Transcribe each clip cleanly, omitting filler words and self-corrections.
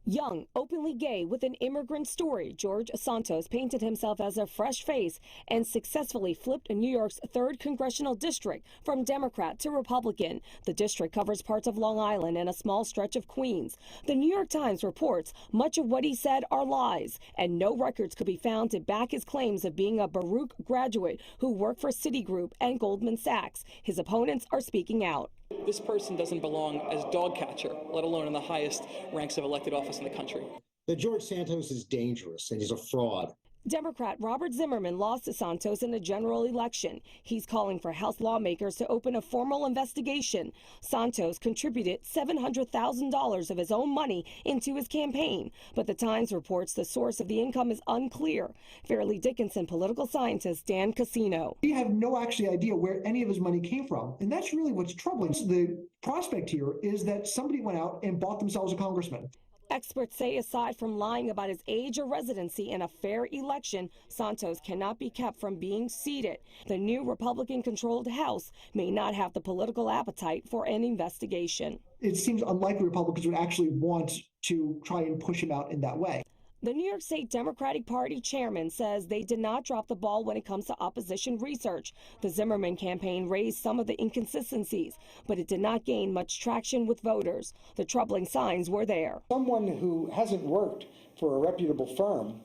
Young, openly gay with an immigrant story, George Santos painted himself as a fresh face and successfully flipped New York's 3rd congressional district from Democrat to Republican. The district covers parts of Long Island and a small stretch of Queens. The New York Times reports much of what he said are lies, and no records could be found to back his claims of being a Baruch graduate who worked for Citigroup and Goldman Sachs. His opponents are speaking out. This person doesn't belong as dog catcher, let alone in the highest ranks of elected office in the country. That George Santos is dangerous and he's a fraud. Democrat Robert Zimmerman lost to Santos in a general election. He's calling for House lawmakers to open a formal investigation. Santos contributed $700,000 of his own money into his campaign, but the Times reports the source of the income is unclear. Fairleigh Dickinson political scientist Dan Cassino. We have no actually idea where any of his money came from, and that's really what's troubling. So the prospect here is that somebody went out and bought themselves a congressman. Experts say aside from lying about his age or residency in a fair election, Santos cannot be kept from being seated. The new Republican-controlled House may not have the political appetite for an investigation. It seems unlikely Republicans would actually want to try and push him out in that way. The New York State Democratic Party chairman says they did not drop the ball when it comes to opposition research. The Zimmerman campaign raised some of the inconsistencies, but it did not gain much traction with voters. The troubling signs were there. Someone who hasn't worked for a reputable firm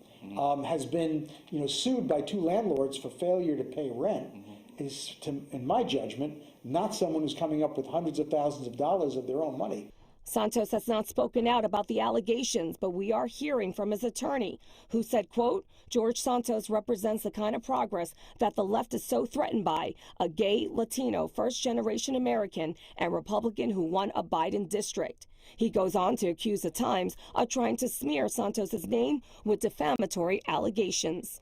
has been, sued by 2 landlords for failure to pay rent is, in my judgment, not someone who's coming up with hundreds of thousands of dollars of their own money. Santos has not spoken out about the allegations, but we are hearing from his attorney, who said, quote, George Santos represents the kind of progress that the left is so threatened by, a gay, Latino, first-generation American, and Republican who won a Biden district. He goes on to accuse the Times of trying to smear Santos's name with defamatory allegations.